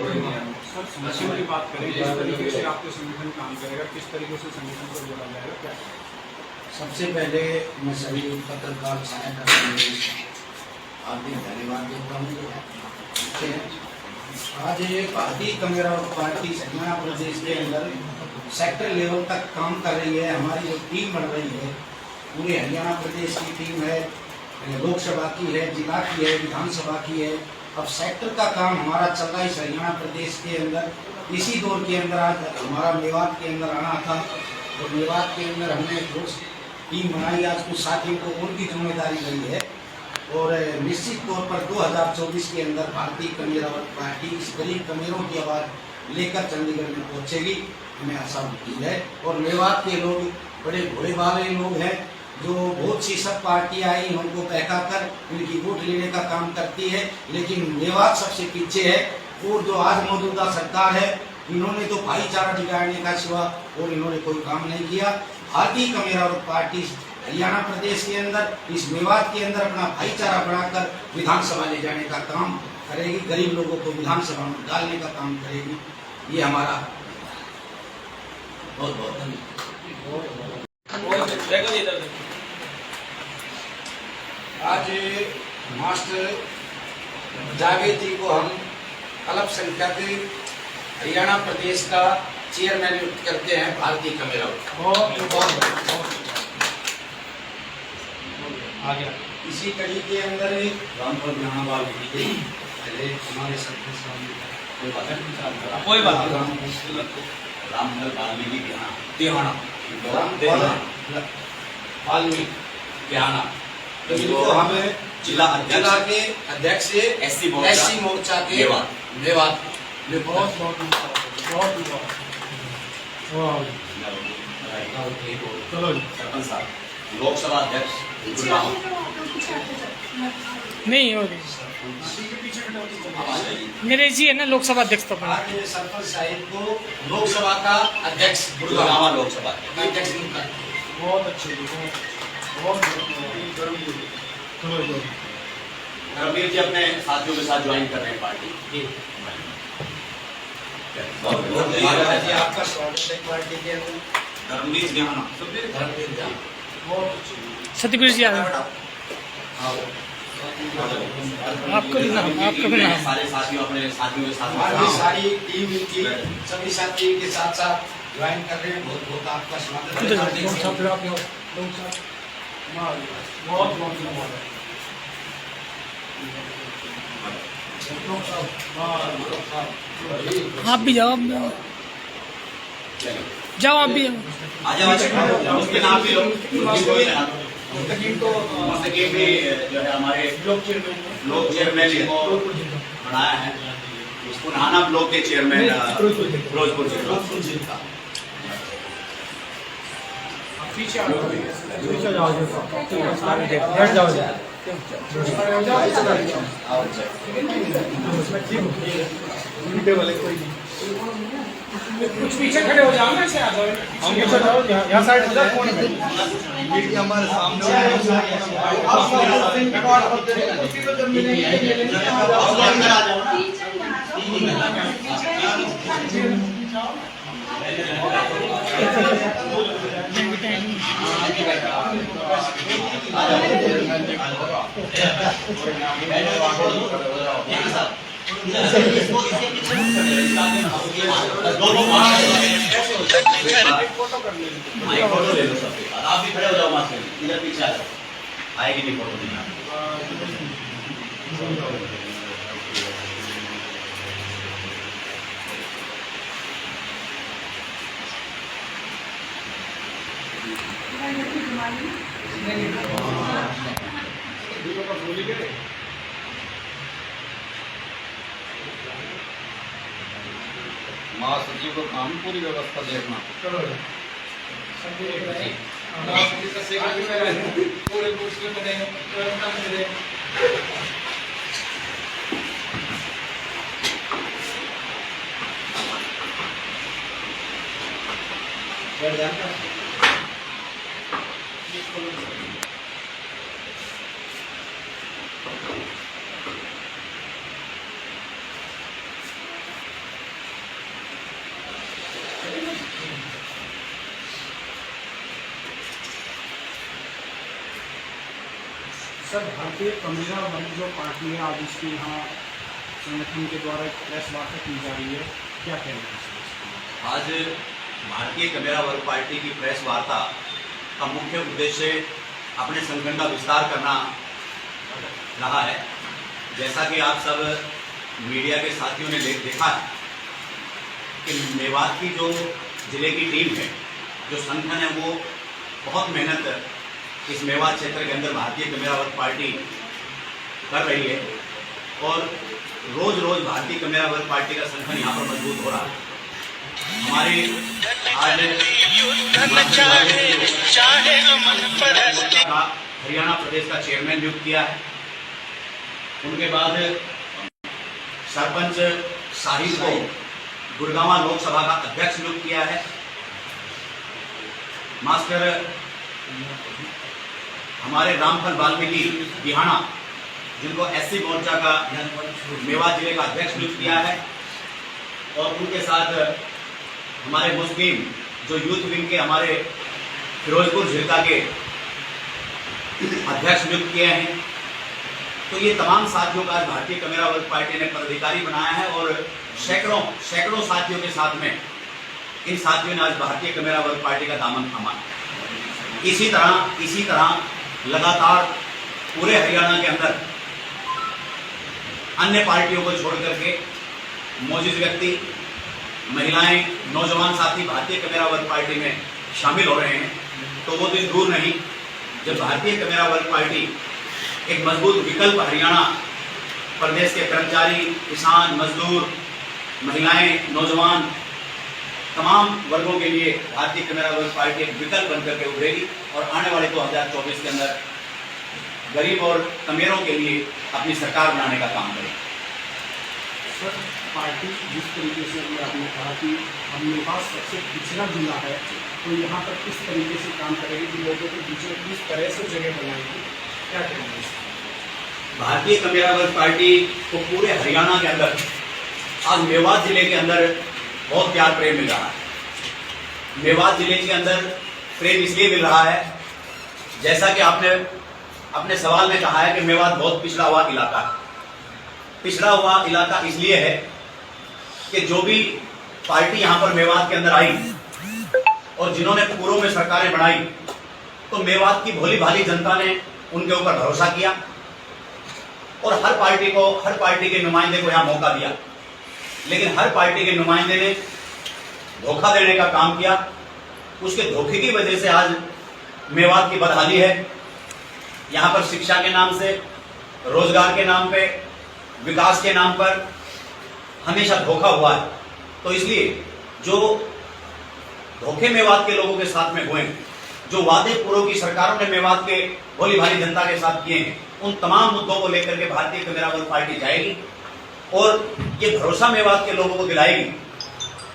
Sir की बात करें, किस तरीके से आपके संगठन काम करेगा, किस तरीके से संगठन को जोड़ा जाएगा, क्या? सबसे पहले मैं सभी पत्रकार सहायता के हार्दिक धन्यवाद देता हूँ। आज ये भारतीय कम्युनिस्ट पार्टी हरियाणा प्रदेश के अंदर सेक्टर लेवल तक काम कर रही है। हमारी जो टीम बन रही है, पूरे हरियाणा प्रदेश की टीम है, लोकसभा की है, जिला की है, विधानसभा की है। अब सेक्टर का काम हमारा चल रहा है इस हरियाणा प्रदेश के अंदर। इसी दौर के अंदर आज हमारा मेवात के अंदर आना था, तो मेवात के अंदर हमने टीम बनाई। आज कुछ साथियों को और भी जिम्मेदारी दी है और निश्चित तौर पर 2024 के अंदर भारतीय कम्युनिस्ट पार्टी इस गरीब कमेरों की आवाज़ लेकर चंडीगढ़ में पहुंचेगी, हमें आशा होती है। और मेवात के लोग बड़े भोले भाले लोग हैं, जो बहुत सी सब पार्टियां आई उनको बहका कर उनकी वोट लेने का काम करती है, लेकिन मेवात सबसे पीछे है। और जो आज मौजूदा सरकार है, इन्होंने तो भाईचारा बिगाड़ने का सिवा और इन्होंने कोई काम नहीं किया। भारतीय कम्युनिस्ट पार्टी हरियाणा प्रदेश के अंदर इस मेवात के अंदर अपना भाईचारा बढ़ाकर विधानसभा ले जाने का काम करेगी, गरीब लोगों को विधानसभा में डालने का काम करेगी। ये हमारा बहुत बहुत धन्यवाद। आज मास्टर जावेद जी को हम अल्पसंख्यक हरियाणा प्रदेश का चेयरमैन नियुक्त करते हैं भारतीय कम्युनिस्ट। इसी कड़ी के अंदर रामपुर जहानाबाद पहले हमारे कोई बात रामनगर वाल्मीकि तिहाना वाल्मीकि तिहाना तो इनको हमें जिला के अध्यक्ष एससी मोर्चा के मेवात सरपंच साहब, लोकसभा अध्यक्ष नहीं हो मेरे जी है ना लोकसभा अध्यक्ष तो सरपंच साहिब को लोकसभा का अध्यक्ष गुड़गांव लोकसभा अध्यक्ष बहुत अच्छे, रवीर जी अपने साथियों के साथ ज्वाइन कर रहे हैं पार्टी। आपका स्वागत है पार्टी के अंदर। धर्मवीर ज्ञाना सतगुरु जी आपको भी नाम सारे साथियों अपने साथियों के हमारी साथ सारी टीम की सभी साथी के साथ साथ ज्वाइन कर रहे हैं। बहुत बहुत आपका स्वागत है। आप भी जाओ, जाओ आप भी जाओ। उसके नाम भी तो भी जो है हमारे ब्लॉक चेयरमैन को बनाया है, उसको नहाना ब्लॉक के चेयरमैन फिरोजपुर जिला। पीछे कुछ पीछे खड़े हो जाओ ना, ऐसे आ जाओ, हम पीछे जाओ, यहाँ साइड इधर कौन है मीडिया हमारे सामने फोटो कर ले, फोटो ले लो सबके साथ। आप भी खड़े हो जाओ, मास्टर इधर पीछे आ जाओ, आएगी नहीं फोटो देना। महासचिव को काम पूरी व्यवस्था देखना। सर, भारतीय कम्युनिस्ट वर्ग जो पार्टी है, आज इसके यहाँ संगठन के द्वारा एक प्रेस वार्ता की जा रही है, क्या कहना है इसमें? आज भारतीय कमेरा वर्ग पार्टी की प्रेस वार्ता का मुख्य उद्देश्य अपने संगठन का विस्तार करना रहा है। जैसा कि आप सब मीडिया के साथियों ने देखा है कि मेवात की जो जिले की टीम है, जो संगठन है, वो बहुत मेहनत इस मेवात क्षेत्र के अंदर भारतीय कमेरा वर्ग पार्टी कर रही है और रोज रोज भारतीय कमेरा वर्ग पार्टी का संगठन यहाँ पर मजबूत हो रहा है। हमारे आज हरियाणा प्रदेश का चेयरमैन नियुक्त किया है। उनके बाद सरपंच साहिब को गुड़गांव लोकसभा का अध्यक्ष नियुक्त किया है। मास्टर हमारे रामफल वाल्मीकि बिहाना, जिनको एससी मोर्चा का मेवात जिले का अध्यक्ष नियुक्त किया है, और उनके साथ हमारे मुस्लिम जो यूथ विंग के हमारे फिरोजपुर झिरका के अध्यक्ष नियुक्त किए हैं। तो ये तमाम साथियों का आज भारतीय कमेरा वर्ग पार्टी ने पदाधिकारी बनाया है और सैकड़ों साथियों के साथ में इन साथियों ने आज भारतीय कमेरा वर्ग पार्टी का दामन थामा। इसी तरह लगातार पूरे हरियाणा के अंदर अन्य पार्टियों को छोड़ करके मौजूद व्यक्ति, महिलाएं, नौजवान साथी भारतीय कमेरा वर्ग पार्टी में शामिल हो रहे हैं। तो वो दिन दूर नहीं जब भारतीय कमेरा वर्ग पार्टी एक मजबूत विकल्प हरियाणा प्रदेश के कर्मचारी, किसान, मजदूर, महिलाएं, नौजवान, तमाम वर्गों के लिए भारतीय कमेरा वर्ग पार्टी एक विकल्प बनकर के उभरेगी और आने वाले 2024 के अंदर गरीब और कमेरों के लिए अपनी सरकार बनाने का काम करेगी। सर, पार्टी जिस तरीके से अभी आपने कहा कि हम मेवात सबसे पिछड़ा जिला है, तो यहाँ पर किस तरीके से काम करेगी कि लोगों के बीच में किस तरह से जगह बनाएगी, क्या कहना है? भारतीय कमेरा वर्ग पार्टी को पूरे हरियाणा के अंदर आज मेवात जिले के अंदर बहुत प्यार प्रेम मिल रहा है। मेवात जिले के अंदर प्रेम इसलिए मिल रहा है, जैसा कि आपने अपने सवाल में कहा है कि मेवात बहुत पिछड़ा हुआ इलाका है। पिछड़ा हुआ इलाका इसलिए है कि जो भी पार्टी यहाँ पर मेवात के अंदर आई और जिन्होंने पूर्व में सरकारें बनाई, तो मेवात की भोली भाली जनता ने उनके ऊपर भरोसा किया और हर पार्टी के नुमाइंदे को यहाँ मौका दिया। लेकिन हर पार्टी के नुमाइंदे ने धोखा देने का काम किया। उसके धोखे की वजह से आज मेवात की बदहाली है। यहाँ पर शिक्षा के नाम से, रोजगार के नाम पे, विकास के नाम पर हमेशा धोखा हुआ है। तो इसलिए जो धोखे मेवात के लोगों के साथ में हुए, जो वादे पूर्व की सरकारों ने मेवात के भोली भाली जनता के साथ किए हैं, उन तमाम मुद्दों को लेकर के भारतीय कमेरा वर्ग पार्टी जाएगी और ये भरोसा मेवात के लोगों को दिलाएगी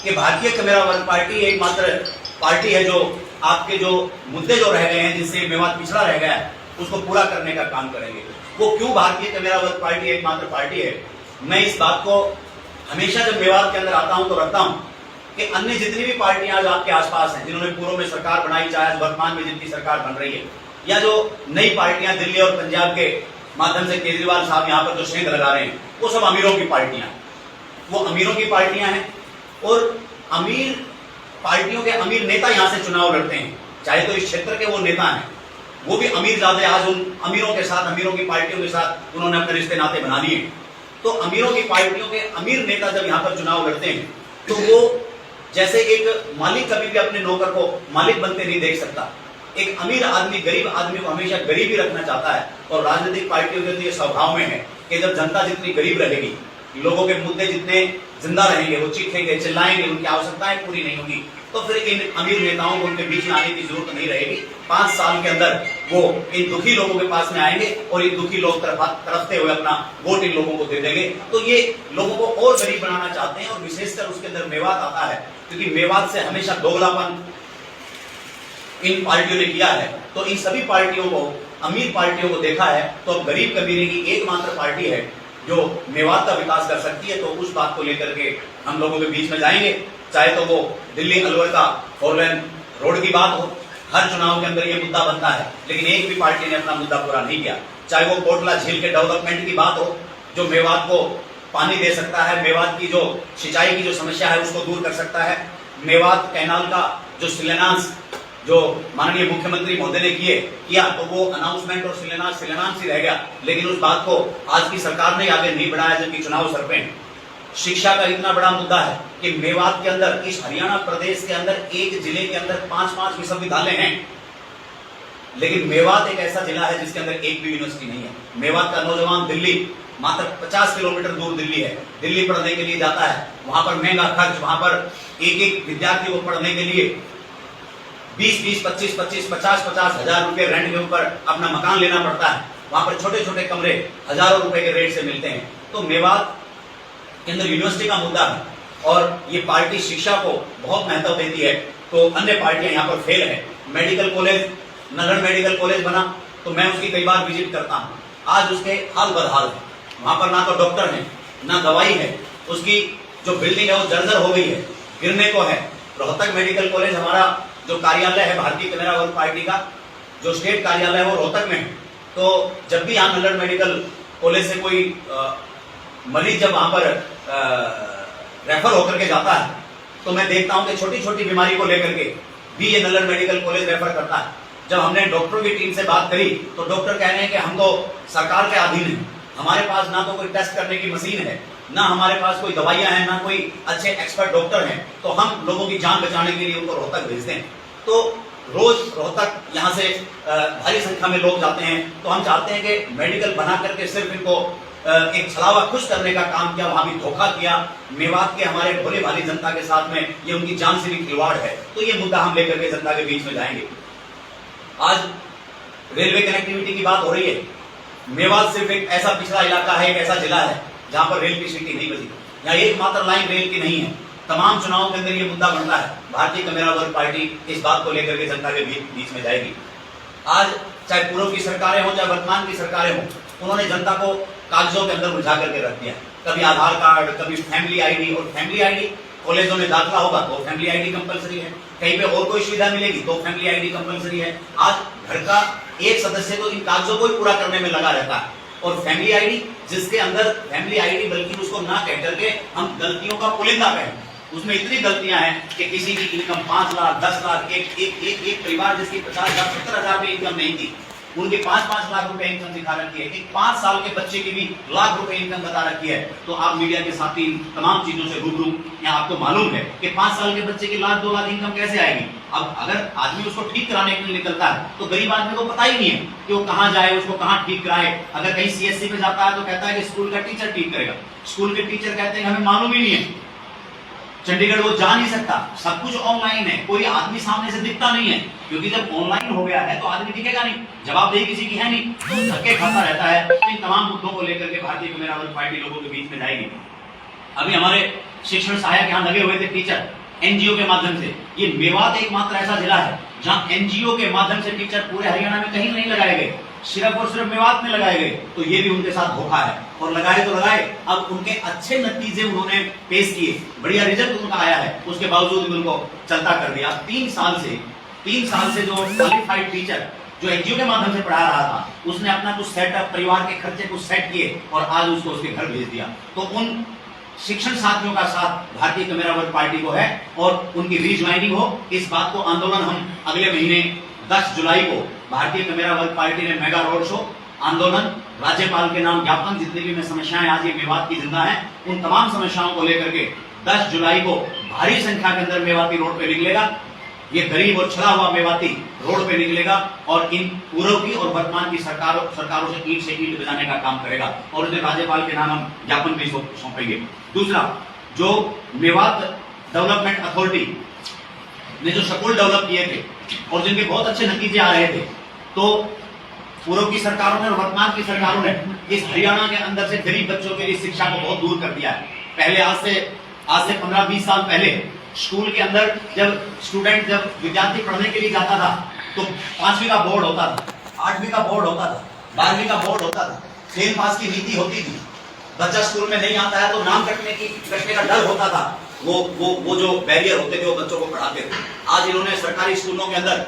कि भारतीय कमेरा वर्ग पार्टी एकमात्र पार्टी है जो आपके जो मुद्दे जो रह गए हैं, जिससे मेवात पिछड़ा रह गया है, उसको पूरा करने का काम करेंगे। वो क्यों भारतीय कमेरा वर्ग पार्टी एकमात्र पार्टी है, मैं इस बात को हमेशा जब मेवात के अंदर आता हूं तो रखता हूं कि अन्य जितनी भी पार्टियां आज आपके आसपास हैं, जिन्होंने पूर्व में सरकार बनाई, चाहे वर्तमान में जिनकी सरकार बन रही है, या जो नई पार्टियां दिल्ली और पंजाब के माध्यम से केजरीवाल साहब यहाँ पर जो सेंध लगा रहे हैं, वो सब अमीरों की पार्टियां हैं। वो अमीरों की पार्टियां हैं और अमीर पार्टियों के अमीर नेता यहाँ से चुनाव लड़ते हैं, चाहे तो इस क्षेत्र के वो नेता हैं, वो भी अमीर ज्यादा। आज उन अमीरों के साथ, अमीरों की पार्टियों के साथ उन्होंने अपने रिश्ते नाते बना लिए। तो अमीरों की पार्टियों के अमीर नेता जब यहाँ पर चुनाव लड़ते हैं, तो वो जैसे एक मालिक कभी भी अपने नौकर को मालिक बनते नहीं देख सकता, एक अमीर आदमी गरीब आदमी को हमेशा गरीब ही रखना चाहता है। और राजनीतिक पार्टियों के लिए स्वभाव में है कि जब जनता जितनी गरीब रहेगी, लोगों के मुद्दे जितने जिंदा रहेंगे, वो चीखेंगे, चिल्लाएंगे, उनकी आवश्यकताएं पूरी नहीं होगी, तो फिर इन अमीर नेताओं को उनके बीच में आने की जरूरत नहीं रहेगी। 5 साल के अंदर वो इन दुखी लोगों के पास में आएंगे और इन दुखी लोग तरफते हुए अपना वोट इन लोगों को दे देंगे। तो ये लोगों को और गरीब बनाना चाहते हैं और विशेषकर उसके अंदर मेवात आता है, क्योंकि मेवात से हमेशा दोगलापन इन पार्टियों ने किया है। तो इन सभी पार्टियों को, अमीर पार्टियों को देखा है, तो अब गरीब कबीले की एकमात्र पार्टी है जो मेवात का विकास कर सकती है। तो उस बात को लेकर के हम लोगों के बीच में जाएंगे, चाहे तो वो दिल्ली अलवर का 4 लेन रोड की बात हो। हर चुनाव के अंदर ये मुद्दा बनता है, लेकिन एक भी पार्टी ने अपना मुद्दा पूरा नहीं किया। चाहे वो कोटला झील के डेवलपमेंट की बात हो, जो मेवात को पानी दे सकता है, मेवात की जो सिंचाई की जो समस्या है उसको दूर कर सकता है। मेवात कैनाल का जो शिलान्यास जो माननीय मुख्यमंत्री महोदय ने किया तो वो अनाउंसमेंट और शिलान्यास ही रह गया, लेकिन उस बात को आज की सरकार ने आगे नहीं बढ़ाया, जबकि चुनाव सर पे शिक्षा का इतना बड़ा मुद्दा है कि मेवात के अंदर, इस हरियाणा प्रदेश के अंदर एक जिले के अंदर 5-5 विश्वविद्यालय हैं, लेकिन मेवात एक ऐसा जिला है जिसके अंदर एक भी यूनिवर्सिटी नहीं है। मेवात का नौजवान दिल्ली, मात्र 50 किलोमीटर दूर दिल्ली है, दिल्ली पढ़ने के लिए जाता है, वहां पर महंगा खर्च, वहां पर एक विद्यार्थी को पढ़ने के लिए 20-20, 25-25, 50-50 हजार रुपए रेंट के ऊपर अपना मकान लेना पड़ता है। वहां पर छोटे छोटे कमरे हजारों रुपए के रेट से मिलते हैं। तो मेवात के अंदर यूनिवर्सिटी का मुद्दा है और ये पार्टी शिक्षा को बहुत महत्व देती है, तो अन्य पार्टियां यहाँ पर फेल है। मेडिकल कॉलेज, नगर मेडिकल कॉलेज बना तो मैं उसकी कई बार विजिट करता हूँ, आज उसके हाल बदहाल है, वहां पर ना तो डॉक्टर है ना दवाई है, उसकी जो बिल्डिंग है वो जर्जर हो गई है, गिरने को है। रोहतक मेडिकल कॉलेज, हमारा जो कार्यालय है भारतीय कमेरा वर्ग पार्टी का, जो स्टेट कार्यालय है वो रोहतक में है, तो जब भी यहाँ नगर मेडिकल कॉलेज से कोई मरीज जब वहां पर रेफर होकर के जाता है तो मैं देखता हूं कि छोटी छोटी बीमारी को लेकर के भी ये नगर मेडिकल कॉलेज रेफर करता है। जब हमने डॉक्टरों की टीम से बात करी तो डॉक्टर कह रहे हैं कि हम तो सरकार के अधीन हैं, हमारे पास ना तो कोई टेस्ट करने की मशीन है, ना हमारे पास कोई दवाइयां हैं, ना कोई अच्छे एक्सपर्ट डॉक्टर हैं, तो हम लोगों की जान बचाने के लिए उनको रोहतक भेजते हैं। तो रोज रोहतक यहाँ से भारी संख्या में लोग जाते हैं, तो हम चाहते हैं कि मेडिकल बना करके सिर्फ इनको एक छलावा खुश करने का काम किया, वहां भी धोखा किया। मेवात के हमारे भोले भाली जनता के साथ में ये उनकी जान से भी खिलवाड़ है, तो ये मुद्दा हम लेकर के जनता के बीच में जाएंगे। आज रेलवे कनेक्टिविटी की बात हो रही है, मेवात सिर्फ एक ऐसा पिछड़ा इलाका है, एक ऐसा जिला है जहां पर रेल की सीटी नहीं बची, यहाँ एकमात्र लाइन रेल की नहीं है। तमाम चुनावों के अंदर ये मुद्दा बनता है, भारतीय कमेरा वर्ग पार्टी इस बात को लेकर के जनता के बीच में जाएगी। आज चाहे पूर्व की सरकारें हो चाहे वर्तमान की सरकारें हो, उन्होंने जनता को कागजों के अंदर उलझा करके रख दिया, कभी आधार कार्ड, कभी फैमिली आईडी, और फैमिली आईडी कॉलेजों में दाखिला होगा तो फैमिली आईडी कंपलसरी है, कहीं पे और कोई सुविधा मिलेगी तो फैमिली आईडी कंपलसरी है। आज घर का एक सदस्य तो इन कागजों को ही पूरा करने में लगा रहता है, और फैमिली आईडी जिसके अंदर फैमिली आईडी बल्कि उसको ना कह करके हम गलतियों का पुलिंदा कहें, उसमें इतनी गलतियां हैं कि किसी की इनकम 5 लाख 10 लाख, एक परिवार जिसकी 50,000 70,000 भी इनकम नहीं थी, उनके 5-5 लाख रुपए इनकम दिखा रखी है, एक 5 साल के बच्चे की भी लाख रुपए इनकम बता रखी है। तो आप मीडिया के साथ इन तमाम चीजों से रूबरू, यहाँ आपको मालूम है कि 5 साल के बच्चे की लाख 2 लाख इनकम कैसे आएगी। अब अगर आदमी उसको ठीक कराने के लिए निकलता है तो गरीब आदमी को पता ही नहीं है कि वो कहाँ जाए, उसको कहाँ ठीक कराए। अगर कहीं CSC में जाता है तो कहता है कि स्कूल का टीचर ठीक करेगा, स्कूल के टीचर कहते हैं हमें मालूम ही नहीं है, चंडीगढ़ वो जा नहीं सकता, सब कुछ ऑनलाइन है, कोई आदमी सामने से दिखता नहीं है, क्योंकि जब ऑनलाइन हो गया है तो आदमी दिखेगा नहीं, जवाबदेही किसी की है नहीं, तो धक्के खाता रहता है। तो इन तमाम मुद्दों को लेकर के भारतीय कमेरा वर्ग पार्टी लोगों के बीच में जाएगी। अभी हमारे शिक्षण सहायक यहाँ लगे हुए थे टीचर NGO के माध्यम से, ये मेवात एकमात्र ऐसा जिला है जहाँ NGO के माध्यम से टीचर पूरे हरियाणा में कहीं नहीं लगाए गए, सिर्फ और सिर्फ मेवात में लगाए गए। तो ये भी उनके साथ धोखा है, और लगाए तो लगाए, अब उनके अच्छे नतीजे उन्होंने पेश किए, बढ़िया रिजल्ट उनका आया है, उसके बावजूद भी उनको चलता कर दिया। 3 साल से जो क्वालिफाइड टीचर जो NGO के माध्यम से पढ़ा रहा था, उसने अपना कुछ सेटअप, परिवार के खर्चे कुछ सेट किए और आज उसको उसके घर भेज दिया। तो उन शिक्षण साथियों का साथ भारतीय कमेरा वर्ग पार्टी को है और उनकी रीज्वाइनिंग हो, इस बात को आंदोलन हम अगले महीने 10 जुलाई को भारतीय कमेरा वर्ग पार्टी ने मेगा रोड शो, आंदोलन, राज्यपाल के नाम ज्ञापन, जितनी भी में समस्याएं आज ये मेवात की जिंदा है, उन तमाम समस्याओं को लेकर के 10 जुलाई को भारी संख्या के अंदर मेवाती रोड पे निकलेगा। ये गरीब और छला हुआ मेवाती रोड पे निकलेगा और इन पूर्व की और वर्तमान की सरकारों से ईंट बजाने का काम करेगा, और उसे राज्यपाल के नाम हम ज्ञापन भी सौंपेंगे। दूसरा, जो मेवात डेवलपमेंट अथॉरिटी ने जो स्कूल डेवलप किए थे और जिनके बहुत अच्छे नतीजे आ रहे थे, तो पूर्व की सरकारों ने और वर्तमान की सरकारों ने इस हरियाणा के अंदर से गरीब बच्चों के लिए शिक्षा को बहुत दूर कर दिया है। पहले आज से 15-20 साल पहले स्कूल के अंदर जब विद्यार्थी पढ़ने के लिए जाता था तो 5वीं का बोर्ड होता था, 8वीं का बोर्ड होता था, 12वीं का बोर्ड होता था, 10 पास की नीति होती थी। बच्चा स्कूल में नहीं आता है तो नाम कटने का डर होता था, वो जो बैरियर होते थे वो बच्चों को पढ़ाते थे। आज इन्होंने सरकारी स्कूलों के अंदर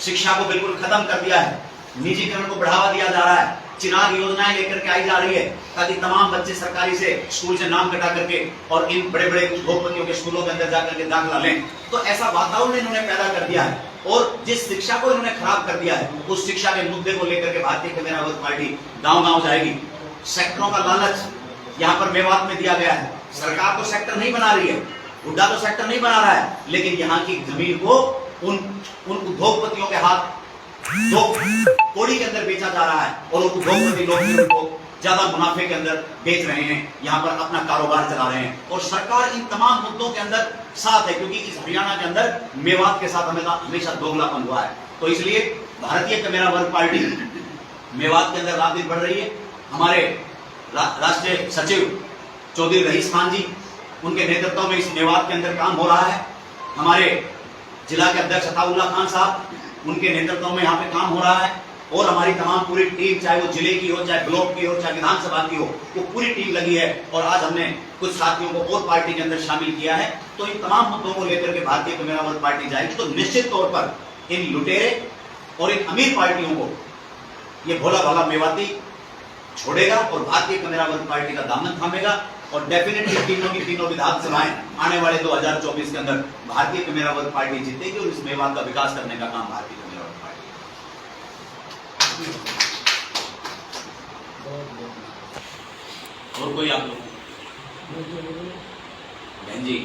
शिक्षा को बिल्कुल खत्म कर दिया है, निजीकरण को बढ़ावा दिया जा रहा है, चिराग योजनाएं लेकर के आई जा रही है ताकि तमाम बच्चे सरकारी से स्कूल से नाम कटा करके और इन बड़े बड़े उद्योगपतियों के स्कूलों के अंदर जाकर के दाखिला लें। तो ऐसा वातावरण इन्होंने पैदा कर दिया है और जिस शिक्षा को इन्होंने खराब कर दिया है उस शिक्षा के मुद्दे को लेकर के भारतीय कम्युनिस्ट पार्टी गांव-गांव जाएगी। सेक्टरों का लालच यहाँ पर मेवात में दिया गया है। सरकार तो सेक्टर नहीं बना रही है, हुड्डा तो सेक्टर नहीं बना रहा है, लेकिन यहाँ की जमीन को उन उद्योगपतियों के हाथ दो कोड़ी के अंदर बेचा जा रहा है और उद्योगपति लोग उनको ज्यादा मुनाफे के अंदर बेच रहे हैं, यहाँ पर अपना कारोबार चला रहे हैं और सरकार इन तमाम मुद्दों के अंदर साथ है क्योंकि इस हरियाणा के अंदर मेवात के साथ हमेशा दोगलापन हुआ है। तो इसलिए भारतीय कम्युनिस्ट वर्ग पार्टी मेवात के अंदर रात दिन बढ़ रही है। हमारे राष्ट्रीय सचिव चौधरी रईस खान जी, उनके नेतृत्व में इस मेवात के अंदर काम हो रहा है। हमारे जिला के अध्यक्ष अताउल्लाह खान साहब, उनके नेतृत्व में यहाँ पे काम हो रहा है और हमारी तमाम पूरी टीम, चाहे वो जिले की हो, चाहे ब्लॉक की हो, चाहे विधानसभा की हो, वो पूरी टीम लगी है और आज हमने कुछ साथियों को और पार्टी के अंदर शामिल किया है। तो इन तमाम मुद्दों को लेकर के भारतीय कम्युनिस्ट वर्ग पार्टी जाएगी तो निश्चित तौर पर इन लुटेरे और इन अमीर पार्टियों को ये भोला भाला मेवाती छोड़ेगा और भारतीय कम्युनिस्ट वर्ग पार्टी का दामन थामेगा और डेफिनेटली तीनों विधानसभाएं आने वाले 2024 के अंदर भारतीय कम्युनिस्ट वर्ग पार्टी जीतेगी और इस मेवात का विकास करने का काम भारतीय कम्युनिस्ट वर्ग पार्टी। और कोई आप लोग बहन जी